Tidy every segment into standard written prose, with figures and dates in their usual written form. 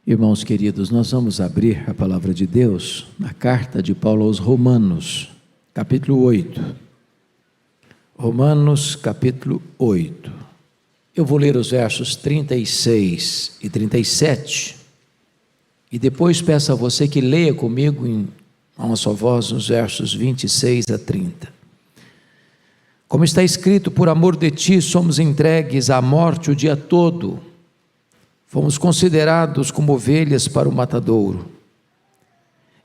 Irmãos queridos, nós vamos abrir a palavra de Deus na carta de Paulo aos Romanos, capítulo 8. Romanos, capítulo 8. Eu vou ler os versos 36 e 37 e depois peço a você que leia comigo em uma só voz os versos 26 a 30. Como está escrito, por amor de ti somos entregues à morte o dia todo. Fomos considerados como ovelhas para o matadouro.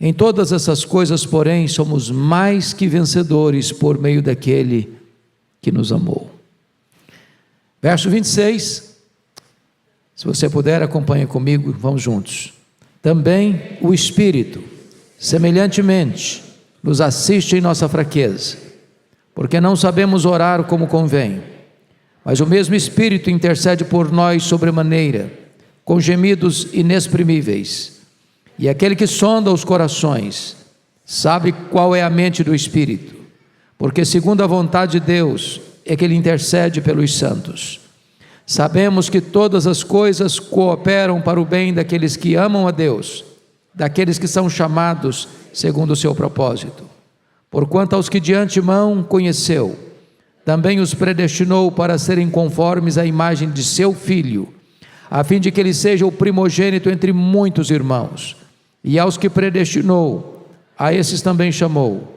Em todas essas coisas, porém, somos mais que vencedores por meio daquele que nos amou. Verso 26, se você puder, acompanhe comigo, vamos juntos. Também o Espírito, semelhantemente, nos assiste em nossa fraqueza, porque não sabemos orar como convém, mas o mesmo Espírito intercede por nós sobremaneira, com gemidos inexprimíveis, e aquele que sonda os corações, sabe qual é a mente do Espírito, porque segundo a vontade de Deus, é que Ele intercede pelos santos. Sabemos que todas as coisas cooperam para o bem daqueles que amam a Deus, daqueles que são chamados segundo o seu propósito. Porquanto aos que de antemão conheceu, também os predestinou para serem conformes à imagem de seu Filho, a fim de que ele seja o primogênito entre muitos irmãos. E aos que predestinou, a esses também chamou.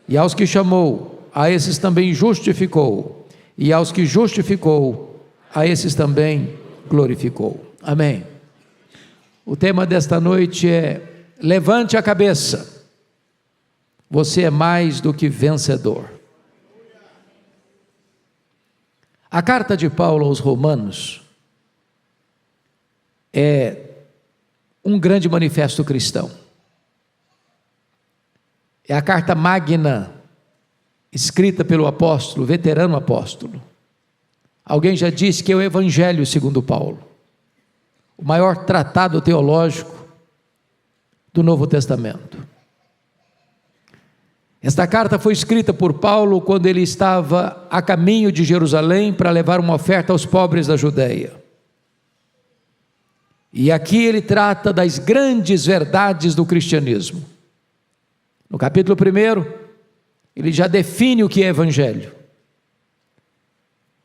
E aos que chamou, a esses também justificou. E aos que justificou, a esses também glorificou. Amém. O tema desta noite é: levante a cabeça, você é mais do que vencedor. A carta de Paulo aos Romanos é um grande manifesto cristão. É a carta magna, escrita pelo apóstolo, veterano apóstolo. Alguém já disse que é o Evangelho segundo Paulo, o maior tratado teológico do Novo Testamento. Esta carta foi escrita por Paulo quando ele estava a caminho de Jerusalém para levar uma oferta aos pobres da Judeia. E aqui ele trata das grandes verdades do cristianismo. No capítulo 1, ele já define o que é evangelho.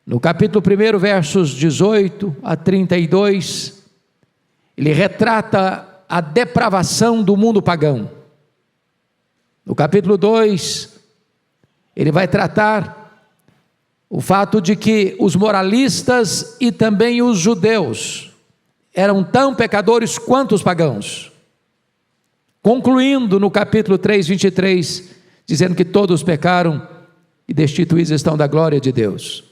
No capítulo 1, versos 18 a 32, ele retrata a depravação do mundo pagão. No capítulo 2, ele vai tratar o fato de que os moralistas e também os judeus eram tão pecadores quanto os pagãos, concluindo no capítulo 3, 23, dizendo que todos pecaram e destituídos estão da glória de Deus.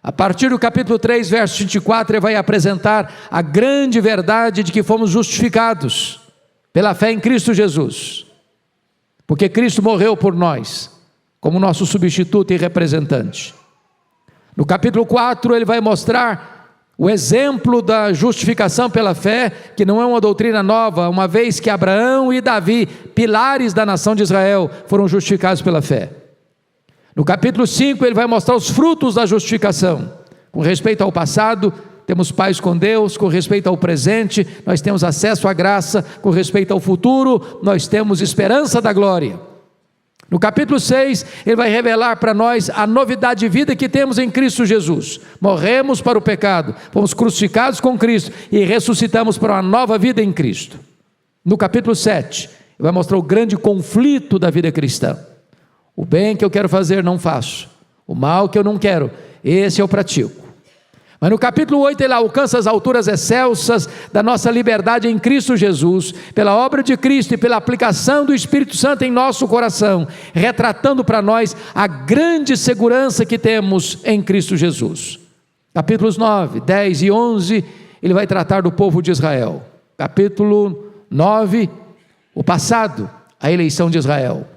A partir do capítulo 3, verso 24, ele vai apresentar a grande verdade de que fomos justificados pela fé em Cristo Jesus, porque Cristo morreu por nós, como nosso substituto e representante. No capítulo 4, ele vai mostrar o exemplo da justificação pela fé, que não é uma doutrina nova, uma vez que Abraão e Davi, pilares da nação de Israel, foram justificados pela fé. No capítulo 5, ele vai mostrar os frutos da justificação. Com respeito ao passado, temos paz com Deus. Com respeito ao presente, nós temos acesso à graça. Com respeito ao futuro, nós temos esperança da glória. No capítulo 6, ele vai revelar para nós a novidade de vida que temos em Cristo Jesus. Morremos para o pecado, fomos crucificados com Cristo e ressuscitamos para uma nova vida em Cristo. No capítulo 7, ele vai mostrar o grande conflito da vida cristã. O bem que eu quero fazer não faço, o mal que eu não quero, esse eu pratico. Mas no capítulo 8 ele alcança as alturas excelsas da nossa liberdade em Cristo Jesus, pela obra de Cristo e pela aplicação do Espírito Santo em nosso coração, retratando para nós a grande segurança que temos em Cristo Jesus. Capítulos 9, 10 e 11, ele vai tratar do povo de Israel. Capítulo 9, o passado, a eleição de Israel.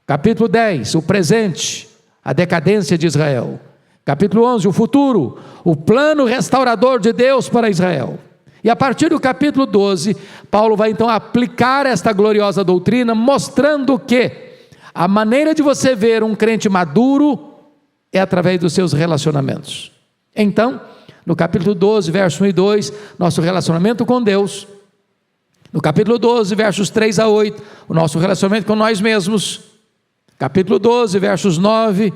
Capítulo 10, o presente, a decadência de Israel. Capítulo 11, o futuro, o plano restaurador de Deus para Israel. E a partir do capítulo 12, Paulo vai então aplicar esta gloriosa doutrina, mostrando que a maneira de você ver um crente maduro é através dos seus relacionamentos. Então, no capítulo 12, verso 1 e 2, nosso relacionamento com Deus. No capítulo 12, versos 3 a 8, o nosso relacionamento com nós mesmos. Capítulo 12, versos 9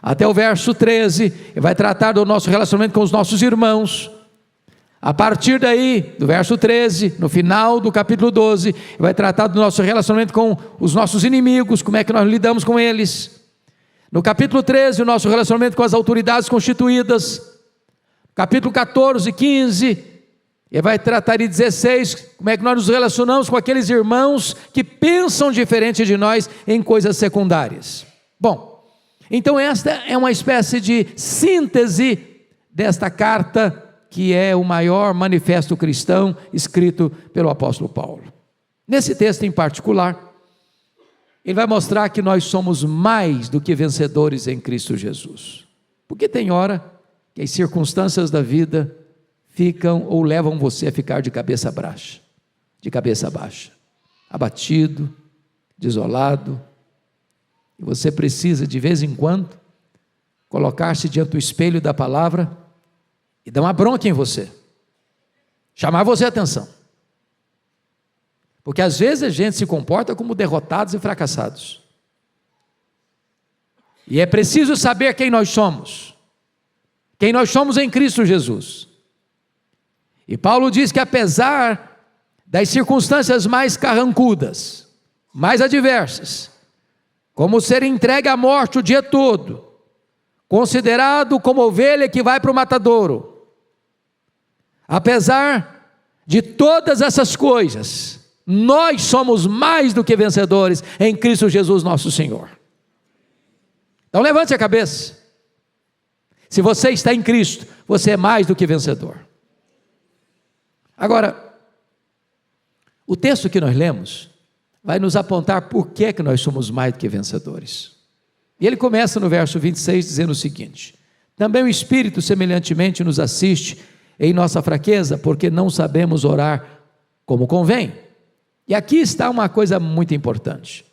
até o verso 13, ele vai tratar do nosso relacionamento com os nossos irmãos. A partir daí, do verso 13, no final do capítulo 12, ele vai tratar do nosso relacionamento com os nossos inimigos, como é que nós lidamos com eles. No capítulo 13, o nosso relacionamento com as autoridades constituídas. Capítulo 14 e 15, ele vai tratar de 16, como é que nós nos relacionamos com aqueles irmãos que pensam diferente de nós em coisas secundárias. Bom, então esta é uma espécie de síntese desta carta, que é o maior manifesto cristão escrito pelo apóstolo Paulo. Nesse texto em particular, ele vai mostrar que nós somos mais do que vencedores em Cristo Jesus. Porque tem hora que as circunstâncias da vida ficam ou levam você a ficar de cabeça baixa, abatido, desolado, e você precisa de vez em quando colocar-se diante do espelho da palavra e dar uma bronca em você, chamar você a atenção, porque às vezes a gente se comporta como derrotados e fracassados, e é preciso saber quem nós somos em Cristo Jesus. E Paulo diz que apesar das circunstâncias mais carrancudas, mais adversas, como ser entregue à morte o dia todo, considerado como ovelha que vai para o matadouro, apesar de todas essas coisas, nós somos mais do que vencedores em Cristo Jesus nosso Senhor. Então levante a cabeça. Se você está em Cristo, você é mais do que vencedor. Agora, o texto que nós lemos vai nos apontar por que nós somos mais do que vencedores. E ele começa no verso 26 dizendo o seguinte: também o Espírito semelhantemente nos assiste em nossa fraqueza, porque não sabemos orar como convém. E aqui está uma coisa muito importante,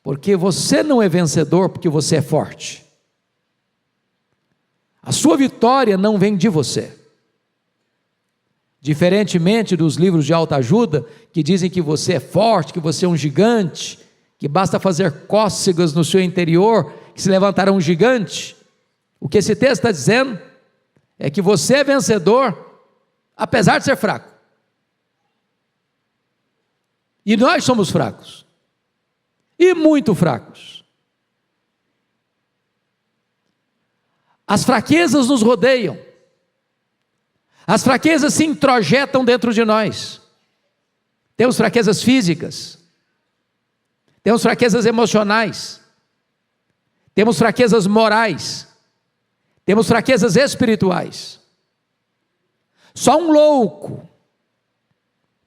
porque você não é vencedor porque você é forte. A sua vitória não vem de você. Diferentemente dos livros de autoajuda, que dizem que você é forte, que você é um gigante, que basta fazer cócegas no seu interior, que se levantará um gigante. O que esse texto está dizendo é que você é vencedor, apesar de ser fraco. E nós somos fracos, e muito fracos. As fraquezas nos rodeiam, as fraquezas se introjetam dentro de nós. Temos fraquezas físicas, temos fraquezas emocionais, temos fraquezas morais, temos fraquezas espirituais. Só um louco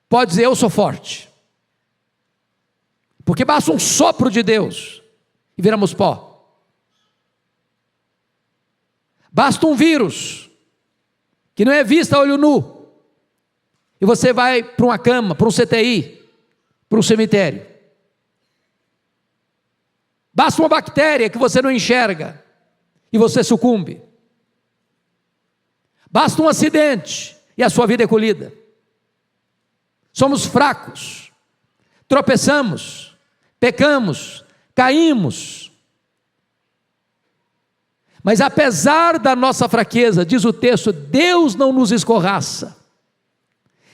pode dizer: eu sou forte, porque basta um sopro de Deus e viramos pó. Basta um vírus que não é visto a olho nu, e você vai para uma cama, para um CTI, para um cemitério. Basta uma bactéria que você não enxerga, e você sucumbe. Basta um acidente, e a sua vida é colhida. Somos fracos, tropeçamos, pecamos, caímos. Mas apesar da nossa fraqueza, diz o texto, Deus não nos escorraça,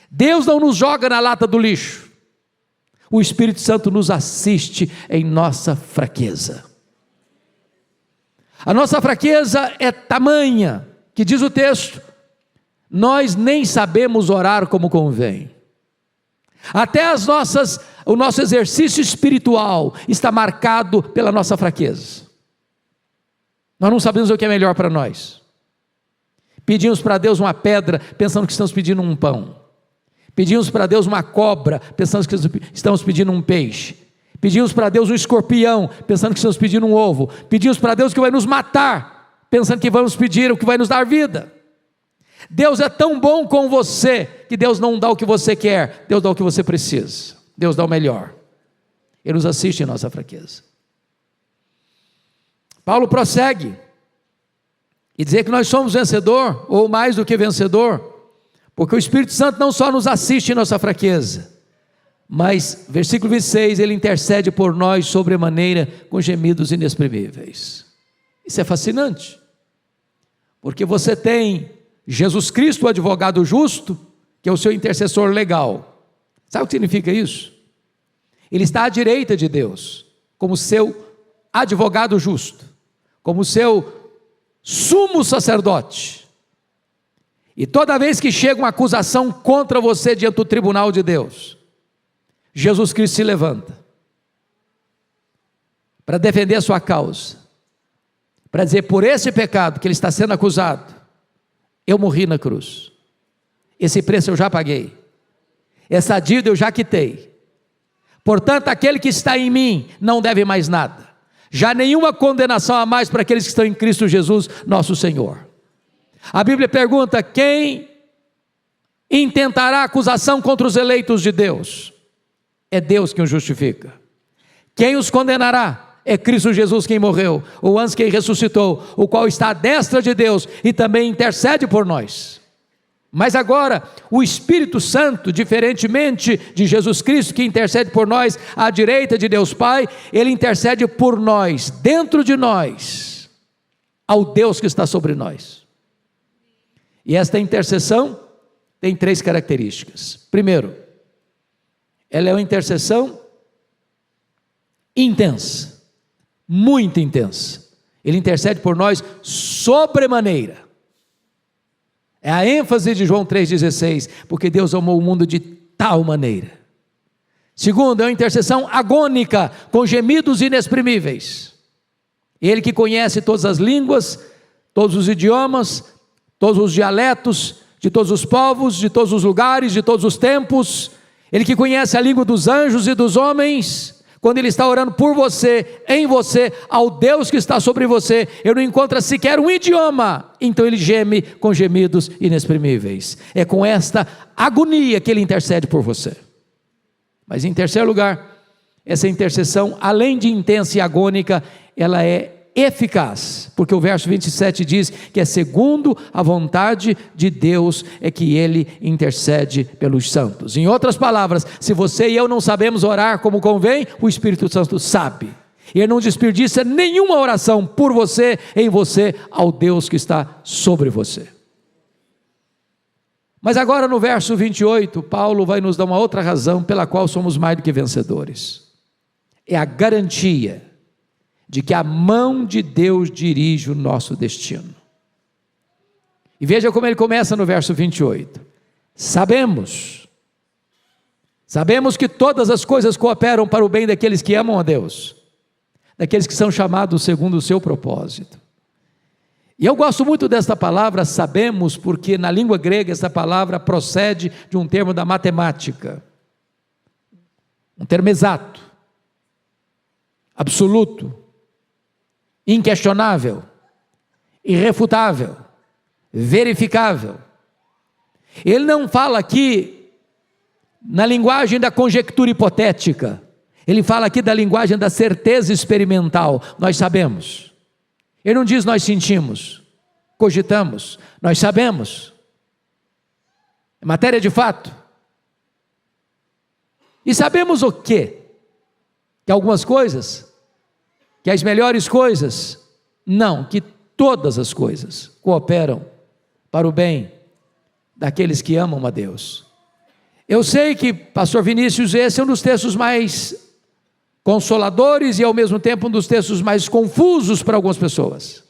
Deus não nos joga na lata do lixo. O Espírito Santo nos assiste em nossa fraqueza. A nossa fraqueza é tamanha, que diz o texto, nós nem sabemos orar como convém. Até o nosso exercício espiritual está marcado pela nossa fraqueza. Nós não sabemos o que é melhor para nós. Pedimos para Deus uma pedra, pensando que estamos pedindo um pão. Pedimos para Deus uma cobra, pensando que estamos pedindo um peixe. Pedimos para Deus um escorpião, pensando que estamos pedindo um ovo. Pedimos para Deus que vai nos matar, pensando que vamos pedir o que vai nos dar vida. Deus é tão bom com você, que Deus não dá o que você quer, Deus dá o que você precisa. Deus dá o melhor. Ele nos assiste em nossa fraqueza. Paulo prossegue, e dizer que nós somos vencedor, ou mais do que vencedor, porque o Espírito Santo não só nos assiste em nossa fraqueza, mas, versículo 26, ele intercede por nós sobremaneira com gemidos inexprimíveis. Isso é fascinante, porque você tem Jesus Cristo, o advogado justo, que é o seu intercessor legal. Sabe o que significa isso? Ele está à direita de Deus, como seu advogado justo, como seu sumo sacerdote. E toda vez que chega uma acusação contra você diante do tribunal de Deus, Jesus Cristo se levanta para defender a sua causa, para dizer: por esse pecado que ele está sendo acusado, eu morri na cruz, esse preço eu já paguei, essa dívida eu já quitei, portanto aquele que está em mim não deve mais nada, já nenhuma condenação a mais para aqueles que estão em Cristo Jesus nosso Senhor. A Bíblia pergunta: quem intentará acusação contra os eleitos de Deus? É Deus quem os justifica. Quem os condenará? É Cristo Jesus quem morreu, ou antes quem ressuscitou, o qual está à destra de Deus e também intercede por nós. Mas agora, o Espírito Santo, diferentemente de Jesus Cristo, que intercede por nós à direita de Deus Pai, ele intercede por nós, dentro de nós, ao Deus que está sobre nós. E esta intercessão tem 3 características. Primeiro, ela é uma intercessão intensa, muito intensa. Ele intercede por nós sobremaneira. É a ênfase de João 3,16, porque Deus amou o mundo de tal maneira. Segundo, é uma intercessão agônica, com gemidos inexprimíveis. Ele que conhece todas as línguas, todos os idiomas, todos os dialetos, de todos os povos, de todos os lugares, de todos os tempos. Ele que conhece a língua dos anjos e dos homens. Quando ele está orando por você, em você, ao Deus que está sobre você, ele não encontra sequer um idioma, então ele geme com gemidos inexprimíveis. É com esta agonia que ele intercede por você. Mas em terceiro lugar, essa intercessão, além de intensa e agônica, ela é eficaz, porque o verso 27 diz que é segundo a vontade de Deus é que ele intercede pelos santos. Em outras palavras, se você e eu não sabemos orar como convém, o Espírito Santo sabe, e ele não desperdiça nenhuma oração por você, em você, ao Deus que está sobre você. Mas agora no verso 28, Paulo vai nos dar uma outra razão pela qual somos mais do que vencedores. É a garantia de que a mão de Deus dirige o nosso destino. E veja como ele começa no verso 28. Sabemos que todas as coisas cooperam para o bem daqueles que amam a Deus, daqueles que são chamados segundo o seu propósito. E eu gosto muito desta palavra sabemos, porque na língua grega essa palavra procede de um termo da matemática, um termo exato, absoluto, inquestionável, irrefutável, verificável. Ele não fala aqui na linguagem da conjectura hipotética, ele fala aqui da linguagem da certeza experimental. Nós sabemos. Ele não diz nós sentimos, cogitamos, nós sabemos. É matéria de fato. E sabemos o quê? Que algumas coisas, que as melhores coisas, não, que todas as coisas cooperam para o bem daqueles que amam a Deus. Eu sei que, pastor Vinícius, esse é um dos textos mais consoladores e ao mesmo tempo um dos textos mais confusos para algumas pessoas,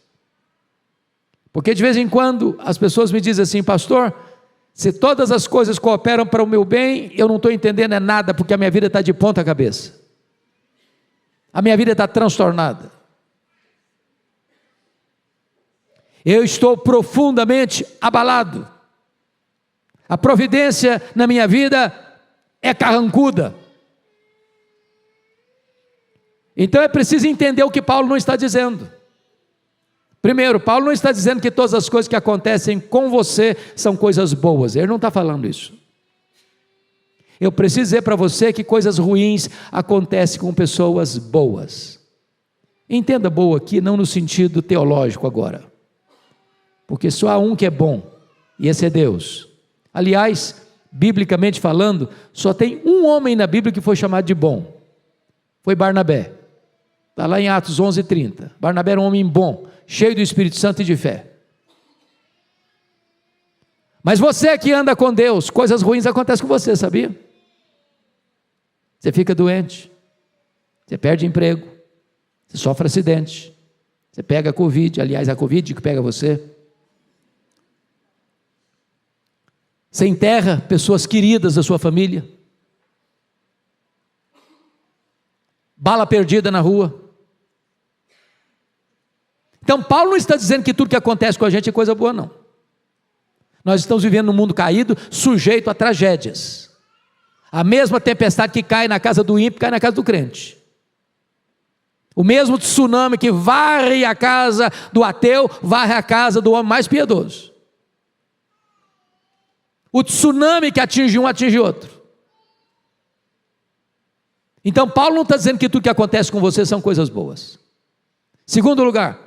porque de vez em quando as pessoas me dizem assim: pastor, se todas as coisas cooperam para o meu bem, eu não estou entendendo nada, porque a minha vida está de ponta cabeça. A minha vida está transtornada. Eu estou profundamente abalado. A providência na minha vida é carrancuda. Então é preciso entender o que Paulo não está dizendo. Primeiro, Paulo não está dizendo que todas as coisas que acontecem com você são coisas boas. Ele não está falando isso. Eu preciso dizer para você que coisas ruins acontecem com pessoas boas. Entenda boa aqui, não no sentido teológico agora. porque só há um que é bom, e esse é Deus. Aliás, biblicamente falando, só tem um homem na Bíblia que foi chamado de bom, foi Barnabé. Está lá em Atos 11:30. Barnabé era um homem bom, cheio do Espírito Santo e de fé. Mas você que anda com Deus, coisas ruins acontecem com você, sabia? Você fica doente, você perde emprego, você sofre acidente, você pega a Covid, aliás, a Covid que pega você. Você enterra pessoas queridas da sua família. Bala perdida na rua. Então Paulo não está dizendo que tudo que acontece com a gente é coisa boa, não. Nós estamos vivendo num mundo caído, sujeito a tragédias. A mesma tempestade que cai na casa do ímpio, cai na casa do crente. O mesmo tsunami que varre a casa do ateu, varre a casa do homem mais piedoso. O tsunami que atinge um, atinge outro. Então Paulo não está dizendo que tudo que acontece com você são coisas boas. Segundo lugar,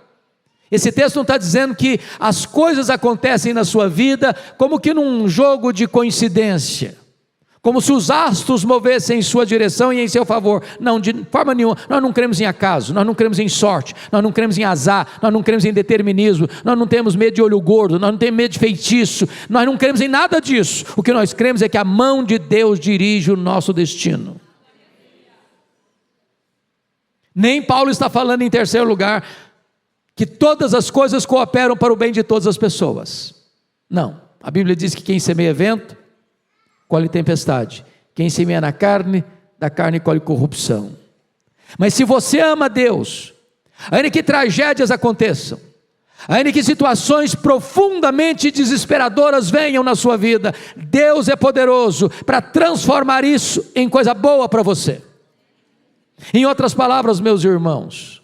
esse texto não está dizendo que as coisas acontecem na sua vida como que num jogo de coincidência, como se os astros movessem em sua direção e em seu favor. Não, de forma nenhuma. Nós não cremos em acaso, nós não cremos em sorte, nós não cremos em azar, nós não cremos em determinismo, nós não temos medo de olho gordo, nós não temos medo de feitiço, nós não cremos em nada disso. O que nós cremos é que a mão de Deus dirige o nosso destino. Nem Paulo está falando, em terceiro lugar, que todas as coisas cooperam para o bem de todas as pessoas. Não, a Bíblia diz que quem semeia vento, colhe tempestade. Quem semeia na carne, da carne colhe corrupção. Mas se você ama Deus, ainda que tragédias aconteçam, ainda que situações profundamente desesperadoras venham na sua vida, Deus é poderoso para transformar isso em coisa boa para você. Em outras palavras, meus irmãos,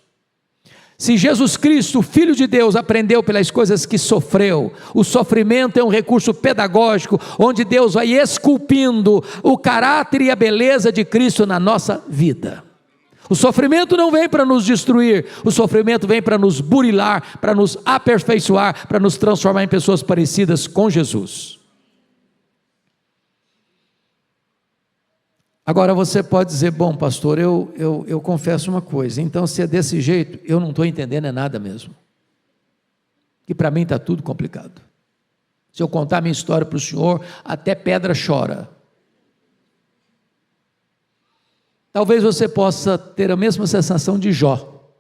se Jesus Cristo, Filho de Deus, aprendeu pelas coisas que sofreu, o sofrimento é um recurso pedagógico, onde Deus vai esculpindo o caráter e a beleza de Cristo na nossa vida. O sofrimento não vem para nos destruir, o sofrimento vem para nos burilar, para nos aperfeiçoar, para nos transformar em pessoas parecidas com Jesus. Agora você pode dizer, bom pastor, eu confesso uma coisa, então se é desse jeito, eu não estou entendendo é nada mesmo, que para mim está tudo complicado. Se eu contar a minha história para o senhor, até pedra chora. Talvez você possa ter a mesma sensação de Jó.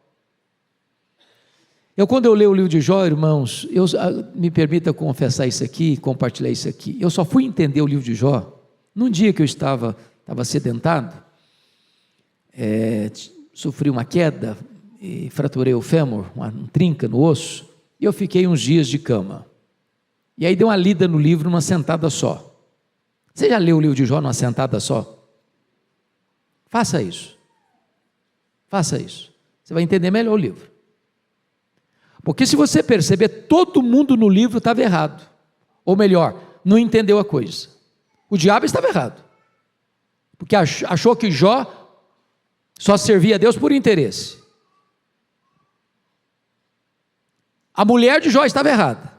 Quando eu leio o livro de Jó, irmãos, me permita confessar isso aqui, compartilhar isso aqui, eu só fui entender o livro de Jó num dia que eu estava acidentado, sofri uma queda e fraturei o fêmur, uma trinca no osso, e eu fiquei uns dias de cama. E aí dei uma lida no livro numa sentada só. Você já leu o livro de Jó numa sentada só? Faça isso. Faça isso. Você vai entender melhor o livro. Porque se você perceber, todo mundo no livro estava errado. Ou melhor, não entendeu a coisa. O diabo estava errado. Porque achou que Jó só servia a Deus por interesse. A mulher de Jó estava errada.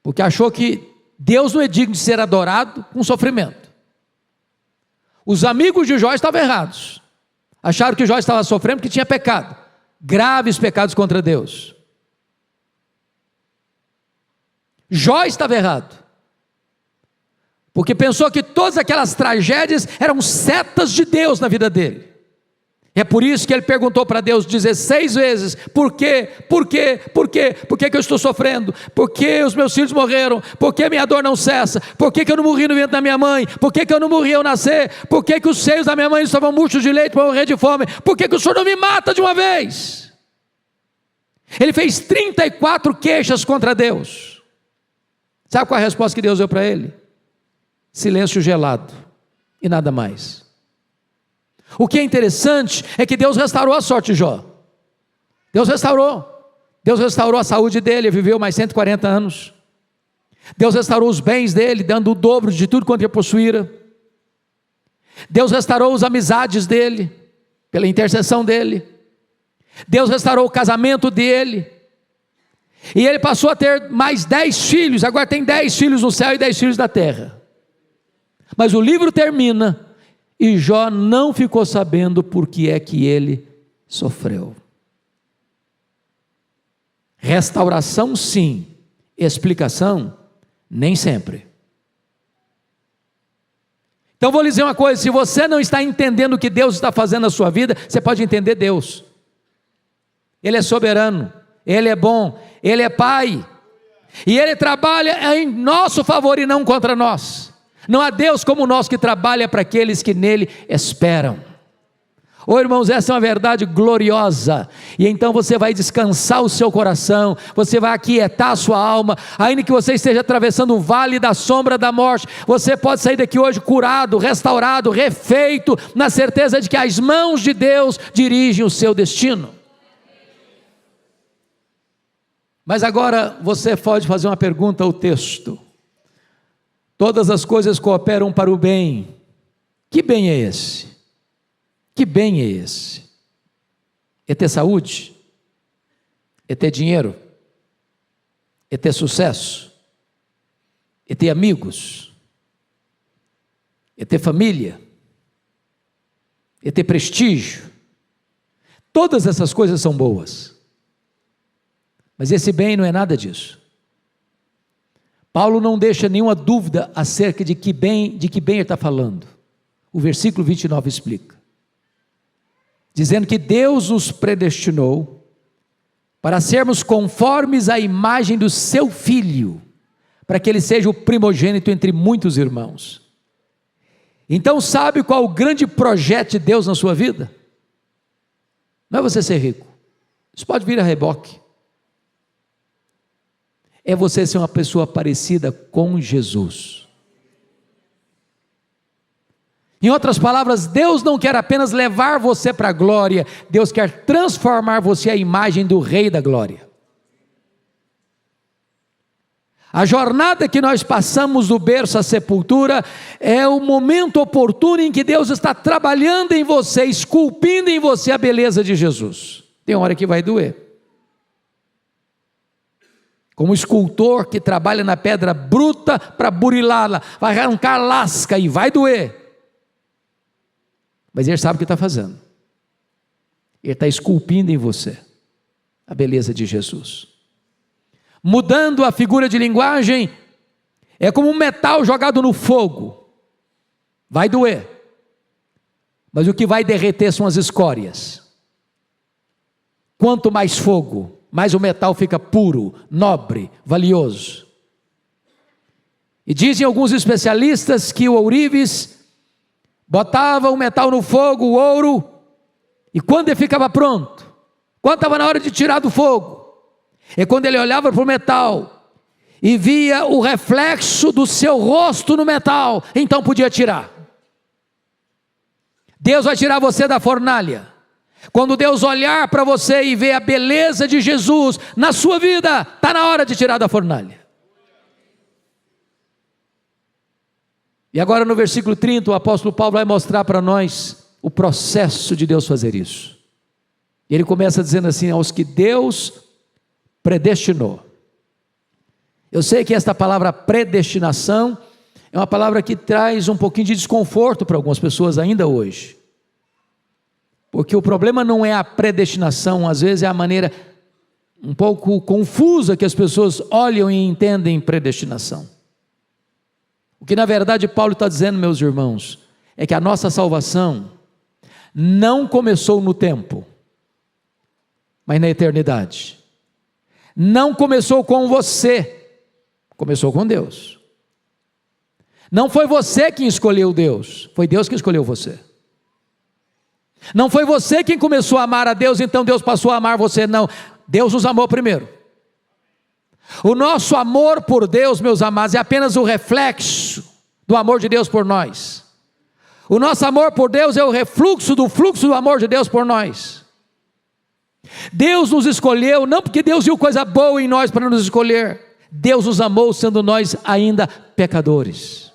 Porque achou que Deus não é digno de ser adorado com sofrimento. Os amigos de Jó estavam errados. Acharam que Jó estava sofrendo porque tinha pecado. Graves pecados contra Deus. Jó estava errado. Porque pensou que todas aquelas tragédias eram setas de Deus na vida dele. É por isso que ele perguntou para Deus 16 vezes, por quê? Por quê? Por quê? Por que eu estou sofrendo? Por que os meus filhos morreram? Por que minha dor não cessa? Por que eu não morri no ventre da minha mãe? Por que eu não morri ao nascer? Por que os seios da minha mãe estavam murchos de leite para morrer de fome? Por que o Senhor não me mata de uma vez? Ele fez 34 queixas contra Deus. Sabe qual a resposta que Deus deu para ele? Silêncio gelado e nada mais. O que é interessante é que Deus restaurou a sorte de Jó. Deus restaurou a saúde dele, ele viveu mais 140 anos. Deus restaurou os bens dele, dando o dobro de tudo quanto ele possuíra. Deus restaurou as amizades dele, pela intercessão dele. Deus restaurou o casamento dele. E ele passou a ter mais 10 filhos, agora tem 10 filhos no céu e 10 filhos na terra. Mas o livro termina, e Jó não ficou sabendo por que é que ele sofreu. Restauração sim, explicação nem sempre. Então vou lhe dizer uma coisa: se você não está entendendo o que Deus está fazendo na sua vida, você pode entender Deus. Ele é soberano, Ele é bom, Ele é Pai, e Ele trabalha em nosso favor e não contra nós. Não há Deus como o nosso que trabalha para aqueles que nele esperam. Oh, irmãos, essa é uma verdade gloriosa, e então você vai descansar o seu coração, você vai aquietar a sua alma, ainda que você esteja atravessando o vale da sombra da morte, você pode sair daqui hoje curado, restaurado, refeito, na certeza de que as mãos de Deus dirigem o seu destino. Mas agora você pode fazer uma pergunta ao texto: todas as coisas cooperam para o bem. Que bem é esse? Que bem é esse? É ter saúde? É ter dinheiro? É ter sucesso? É ter amigos? É ter família? É ter prestígio? Todas essas coisas são boas, mas esse bem não é nada disso. Paulo não deixa nenhuma dúvida acerca de que bem ele está falando. O versículo 29 explica, dizendo que Deus nos predestinou para sermos conformes à imagem do seu Filho, para que ele seja o primogênito entre muitos irmãos. Então sabe qual o grande projeto de Deus na sua vida? Não é você ser rico, isso pode vir a reboque. É você ser uma pessoa parecida com Jesus. Em outras palavras, Deus não quer apenas levar você para a glória, Deus quer transformar você à imagem do Rei da Glória. A jornada que nós passamos do berço à sepultura é o momento oportuno em que Deus está trabalhando em você, esculpindo em você a beleza de Jesus. Tem hora que vai doer. Como escultor que trabalha na pedra bruta para burilá-la, vai arrancar lasca e vai doer. Mas ele sabe o que está fazendo. Ele está esculpindo em você a beleza de Jesus. Mudando a figura de linguagem, é como um metal jogado no fogo. Vai doer, mas o que vai derreter são as escórias. Quanto mais fogo, mais o metal fica puro, nobre, valioso. E dizem alguns especialistas que o ourives botava o metal no fogo, o ouro, e quando ele ficava pronto, quando estava na hora de tirar do fogo, é quando ele olhava para o metal e via o reflexo do seu rosto no metal, então podia tirar. Deus vai tirar você da fornalha. Quando Deus olhar para você e ver a beleza de Jesus na sua vida, está na hora de tirar da fornalha. E agora no versículo 30, o apóstolo Paulo vai mostrar para nós o processo de Deus fazer isso. E ele começa dizendo assim: aos que Deus predestinou. Eu sei que esta palavra predestinação é uma palavra que traz um pouquinho de desconforto para algumas pessoas ainda hoje. Porque o problema não é a predestinação, às vezes é a maneira um pouco confusa que as pessoas olham e entendem predestinação. O que na verdade Paulo está dizendo, meus irmãos, é que a nossa salvação não começou no tempo, mas na eternidade. Não começou com você, começou com Deus. Não foi você quem escolheu Deus, foi Deus que escolheu você. Não foi você quem começou a amar a Deus, então Deus passou a amar você, não. Deus nos amou primeiro. O nosso amor por Deus, meus amados, é apenas o reflexo do amor de Deus por nós. O nosso amor por Deus é o refluxo do amor de Deus por nós. Deus nos escolheu, não porque Deus viu coisa boa em nós para nos escolher. Deus nos amou sendo nós ainda pecadores.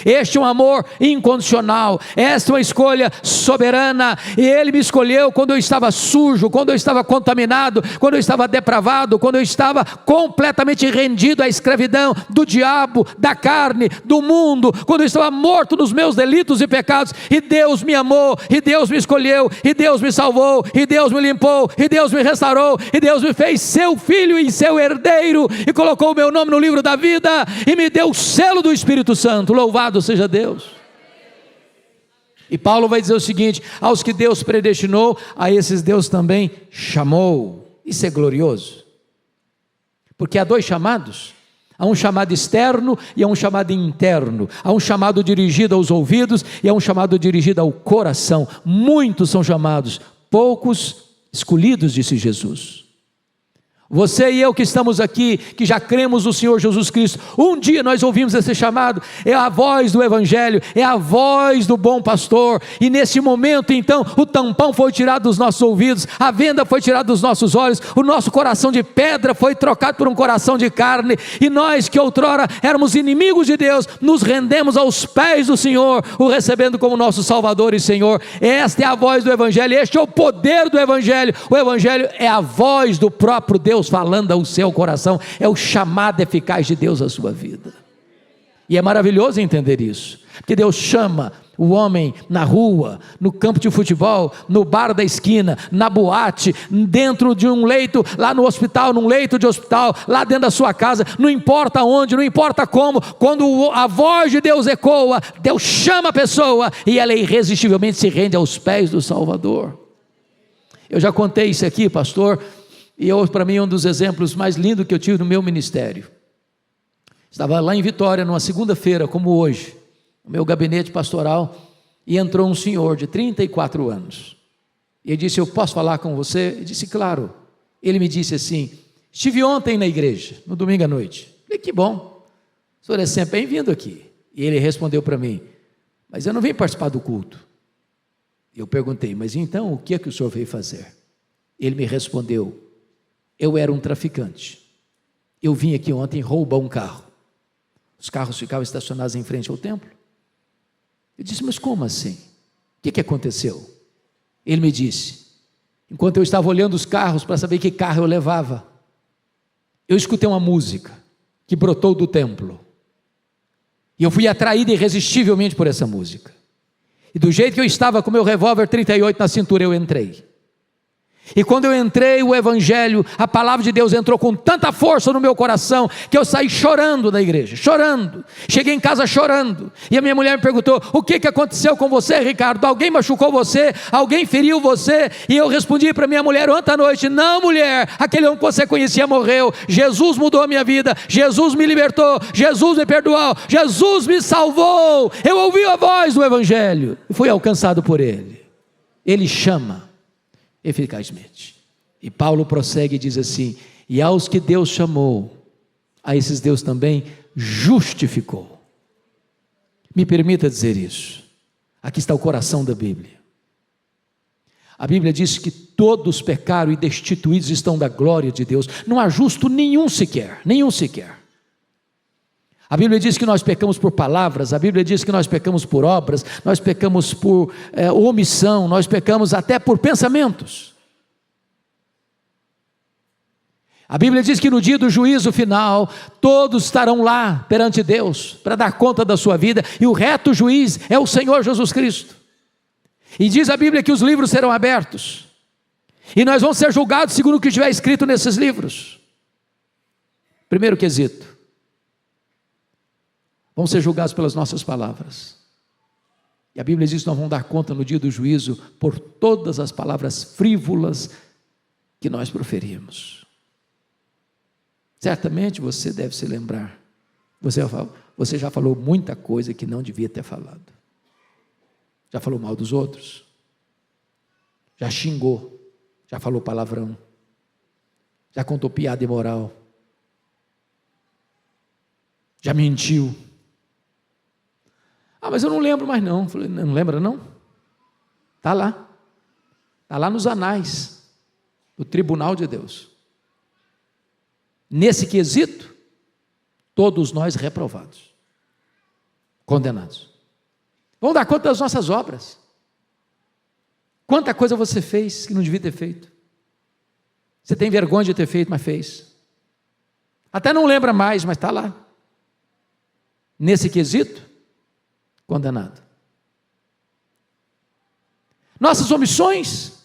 Este é um amor incondicional, esta é uma escolha soberana, e Ele me escolheu quando eu estava sujo, quando eu estava contaminado, quando eu estava depravado, quando eu estava completamente rendido à escravidão do diabo, da carne, do mundo, quando eu estava morto nos meus delitos e pecados, e Deus me amou, e Deus me escolheu, e Deus me salvou, e Deus me limpou, e Deus me restaurou, e Deus me fez seu filho e seu herdeiro, e colocou o meu nome no livro da vida, e me deu o selo do Espírito Santo. Louvado seja Deus. E Paulo vai dizer o seguinte: aos que Deus predestinou, a esses Deus também chamou. Isso é glorioso, porque há dois chamados: há um chamado externo e há um chamado interno. Há um chamado dirigido aos ouvidos e há um chamado dirigido ao coração. Muitos são chamados, poucos escolhidos, disse Jesus. Você e eu que estamos aqui, que já cremos no Senhor Jesus Cristo, um dia nós ouvimos esse chamado, é a voz do Evangelho, é a voz do bom pastor, e nesse momento então, o tampão foi tirado dos nossos ouvidos, a venda foi tirada dos nossos olhos, o nosso coração de pedra foi trocado por um coração de carne, e nós que outrora éramos inimigos de Deus, nos rendemos aos pés do Senhor, o recebendo como nosso Salvador e Senhor. Esta é a voz do Evangelho, este é o poder do Evangelho. O Evangelho é a voz do próprio Deus falando ao seu coração, é o chamado eficaz de Deus à sua vida. E é maravilhoso entender isso, porque Deus chama o homem na rua, no campo de futebol, no bar da esquina, na boate, dentro de um leito, lá no hospital, num leito de hospital, lá dentro da sua casa, não importa onde, não importa como, quando a voz de Deus ecoa, Deus chama a pessoa e ela irresistivelmente se rende aos pés do Salvador. Eu já contei isso aqui, pastor, e para mim é um dos exemplos mais lindos que eu tive no meu ministério. Estava lá em Vitória, numa segunda-feira, como hoje, no meu gabinete pastoral, e entrou um senhor de 34 anos. E ele disse: eu posso falar com você? Eu disse: claro. Ele me disse assim: estive ontem na igreja, no domingo à noite. Eu falei: que bom, o senhor é sempre bem-vindo aqui. E ele respondeu para mim: mas eu não vim participar do culto. Eu perguntei: mas então o que é que o senhor veio fazer? Ele me respondeu: eu era um traficante, eu vim aqui ontem roubar um carro. Os carros ficavam estacionados em frente ao templo. Eu disse: mas como assim? O que aconteceu? Ele me disse: enquanto eu estava olhando os carros para saber que carro eu levava, eu escutei uma música que brotou do templo, e eu fui atraído irresistivelmente por essa música, e do jeito que eu estava com meu revólver 38 na cintura, eu entrei. E quando eu entrei, o Evangelho, a palavra de Deus entrou com tanta força no meu coração, que eu saí chorando da igreja, chorando. Cheguei em casa chorando, e a minha mulher me perguntou: o que aconteceu com você, Ricardo? Alguém machucou você? Alguém feriu você? E eu respondi para minha mulher ontem à noite: não, mulher, aquele homem que você conhecia morreu. Jesus mudou a minha vida, Jesus me libertou, Jesus me perdoou, Jesus me salvou. Eu ouvi a voz do Evangelho e fui alcançado por Ele. Ele chama eficazmente. E Paulo prossegue e diz assim: e aos que Deus chamou, a esses Deus também justificou. Me permita dizer isso. Aqui está o coração da Bíblia. A Bíblia diz que todos pecaram e destituídos estão da glória de Deus. Não há justo nenhum sequer, nenhum sequer. A Bíblia diz que nós pecamos por palavras, a Bíblia diz que nós pecamos por obras, nós pecamos por omissão, nós pecamos até por pensamentos. A Bíblia diz que no dia do juízo final, todos estarão lá perante Deus, para dar conta da sua vida, e o reto juiz é o Senhor Jesus Cristo. E diz a Bíblia que os livros serão abertos, e nós vamos ser julgados segundo o que estiver escrito nesses livros. Primeiro quesito: vamos ser julgados pelas nossas palavras. E a Bíblia diz que nós vamos dar conta no dia do juízo por todas as palavras frívolas que nós proferimos. Certamente você deve se lembrar, você já falou muita coisa que não devia ter falado. Já falou mal dos outros, já xingou, já falou palavrão, já contou piada imoral, já mentiu. Ah, mas eu não lembro mais não. Falei: não lembra não? Está lá nos anais do tribunal de Deus. Nesse quesito, todos nós reprovados, condenados. Vamos dar conta das nossas obras. Quanta coisa você fez que não devia ter feito. Você tem vergonha de ter feito, mas fez. Até não lembra mais, mas está lá. Nesse quesito, condenado. Nossas omissões.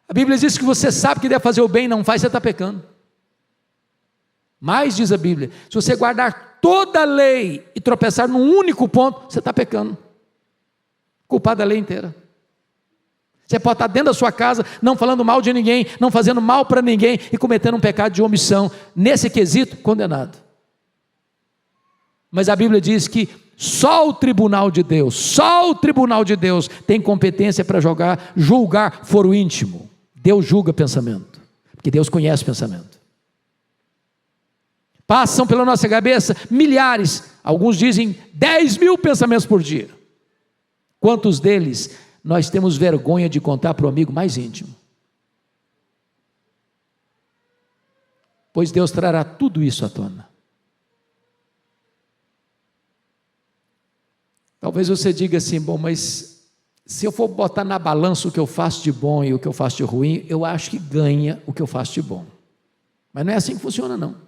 A Bíblia diz que você sabe que deve fazer o bem e não faz, você está pecando. Mas, diz a Bíblia, se você guardar toda a lei e tropeçar num único ponto, você está pecando. Culpado da lei inteira. Você pode estar dentro da sua casa, não falando mal de ninguém, não fazendo mal para ninguém e cometendo um pecado de omissão. Nesse quesito, condenado. Mas a Bíblia diz que só o tribunal de Deus tem competência para julgar foro íntimo. Deus julga pensamento, porque Deus conhece o pensamento. Passam pela nossa cabeça milhares, alguns dizem 10.000 pensamentos por dia. Quantos deles nós temos vergonha de contar para o amigo mais íntimo? Pois Deus trará tudo isso à tona. Talvez você diga assim, bom, mas se eu for botar na balança o que eu faço de bom e o que eu faço de ruim, eu acho que ganha o que eu faço de bom. Mas não é assim que funciona, não.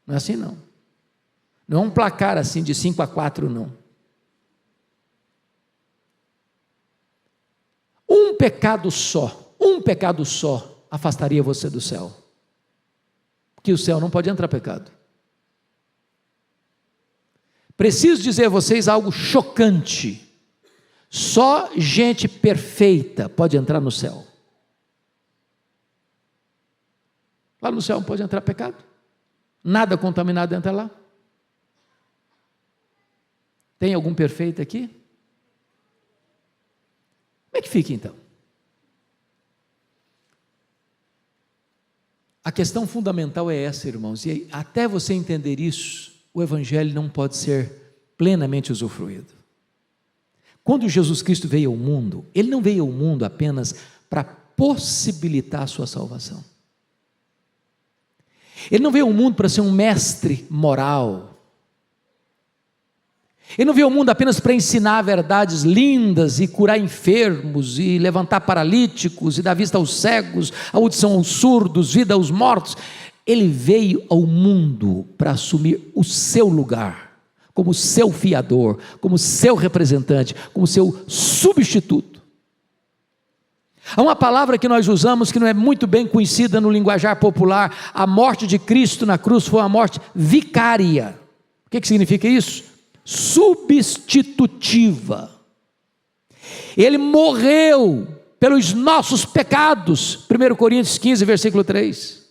Não é assim, não. Não é um placar assim de 5-4, não. Um pecado só afastaria você do céu. Porque o céu não pode entrar pecado. Preciso dizer a vocês algo chocante. Só gente perfeita pode entrar no céu. Lá no céu não pode entrar pecado. Nada contaminado entra lá. Tem algum perfeito aqui? Como é que fica então? A questão fundamental é essa, irmãos, e até você entender isso, o Evangelho não pode ser plenamente usufruído. Quando Jesus Cristo veio ao mundo, Ele não veio ao mundo apenas para possibilitar a sua salvação. Ele não veio ao mundo para ser um mestre moral. Ele não veio ao mundo apenas para ensinar verdades lindas e curar enfermos e levantar paralíticos e dar vista aos cegos, audição aos surdos, vida aos mortos. Ele veio ao mundo para assumir o seu lugar, como seu fiador, como seu representante, como seu substituto. Há uma palavra que nós usamos que não é muito bem conhecida no linguajar popular. A morte de Cristo na cruz foi uma morte vicária. O que significa isso? Substitutiva. Ele morreu pelos nossos pecados. 1 Coríntios 15, versículo 3.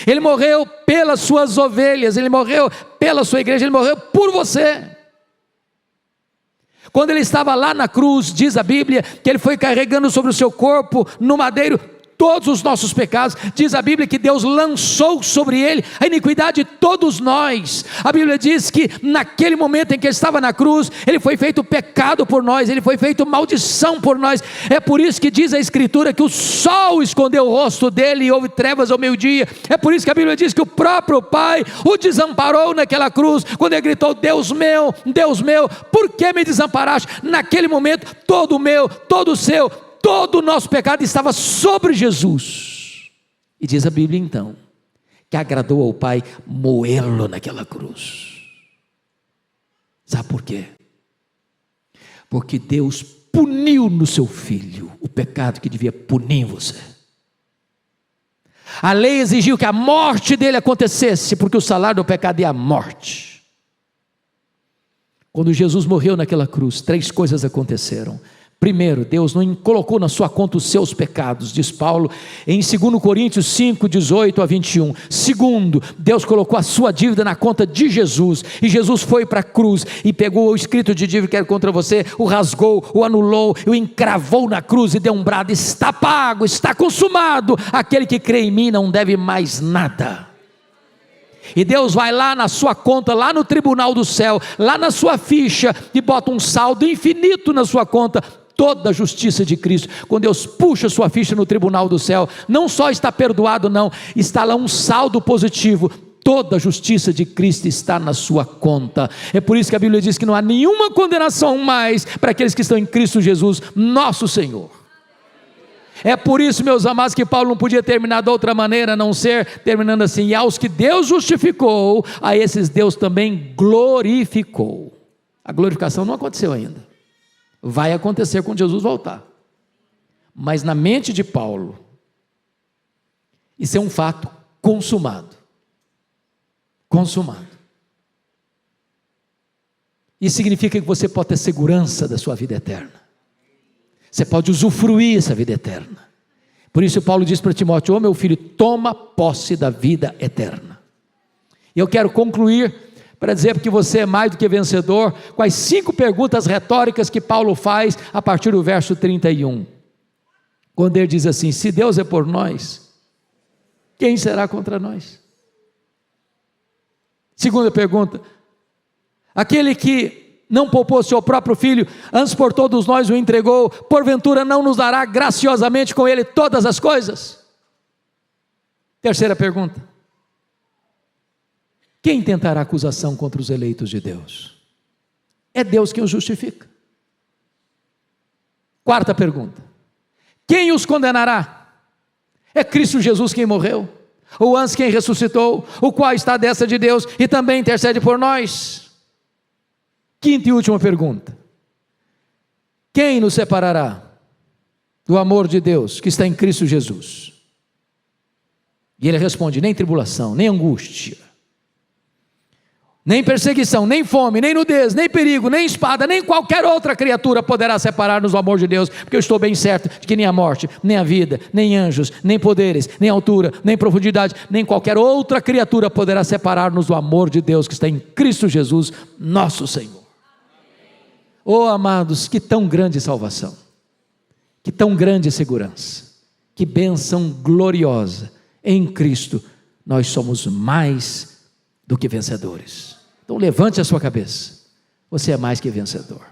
Ele morreu pelas suas ovelhas, Ele morreu pela sua igreja, Ele morreu por você. Quando Ele estava lá na cruz, diz a Bíblia, que Ele foi carregando sobre o seu corpo, no madeiro, todos os nossos pecados. Diz a Bíblia que Deus lançou sobre Ele a iniquidade de todos nós. A Bíblia diz que naquele momento em que Ele estava na cruz, Ele foi feito pecado por nós, Ele foi feito maldição por nós. É por isso que diz a Escritura que o sol escondeu o rosto dEle e houve trevas ao meio-dia. É por isso que a Bíblia diz que o próprio Pai o desamparou naquela cruz, quando Ele gritou: Deus meu, por que me desamparaste? Naquele momento, todo o meu, todo o seu, todo o nosso pecado estava sobre Jesus. E diz a Bíblia então, que agradou ao Pai moê-lo naquela cruz. Sabe por quê? Porque Deus puniu no seu Filho o pecado que devia punir em você. A lei exigiu que a morte dele acontecesse, porque o salário do pecado é a morte. Quando Jesus morreu naquela cruz, 3 coisas aconteceram. Primeiro, Deus não colocou na sua conta os seus pecados, diz Paulo em 2 Coríntios 5, 18 a 21. Segundo, Deus colocou a sua dívida na conta de Jesus, e Jesus foi para a cruz e pegou o escrito de dívida que era contra você, o rasgou, o anulou, o encravou na cruz e deu um brado: está pago, está consumado, aquele que crê em mim não deve mais nada. E Deus vai lá na sua conta, lá no tribunal do céu, lá na sua ficha, e bota um saldo infinito na sua conta, toda a justiça de Cristo. Quando Deus puxa sua ficha no tribunal do céu, não só está perdoado, não, está lá um saldo positivo. toda a justiça de Cristo está na sua conta. É por isso que a Bíblia diz que não há nenhuma condenação mais para aqueles que estão em Cristo Jesus, nosso Senhor. É por isso, meus amados, que Paulo não podia terminar de outra maneira, a não ser terminando assim: e aos que Deus justificou, a esses Deus também glorificou. A glorificação não aconteceu ainda, vai acontecer quando Jesus voltar. Mas na mente de Paulo, isso é um fato consumado. Consumado. Isso significa que você pode ter segurança da sua vida eterna. Você pode usufruir essa vida eterna. Por isso Paulo diz para Timóteo: ô meu filho, toma posse da vida eterna. E eu quero concluir para dizer que você é mais do que vencedor, com as 5 perguntas retóricas que Paulo faz a partir do verso 31. Quando ele diz assim: se Deus é por nós, quem será contra nós? Segunda pergunta: aquele que não poupou seu próprio filho, antes por todos nós o entregou, porventura não nos dará graciosamente com ele todas as coisas? Terceira pergunta: quem tentará acusação contra os eleitos de Deus? É Deus quem os justifica. Quarta pergunta: quem os condenará? É Cristo Jesus quem morreu, o antes quem ressuscitou, o qual está à destra de Deus e também intercede por nós. Quinta e última pergunta: quem nos separará do amor de Deus que está em Cristo Jesus? E ele responde: nem tribulação, nem angústia, nem perseguição, nem fome, nem nudez, nem perigo, nem espada, nem qualquer outra criatura poderá separar-nos do amor de Deus, porque eu estou bem certo de que nem a morte, nem a vida, nem anjos, nem poderes, nem altura, nem profundidade, nem qualquer outra criatura poderá separar-nos do amor de Deus que está em Cristo Jesus, nosso Senhor. Oh amados, que tão grande salvação, que tão grande segurança, que bênção gloriosa! Em Cristo nós somos mais do que vencedores. Então levante a sua cabeça, você é mais que vencedor.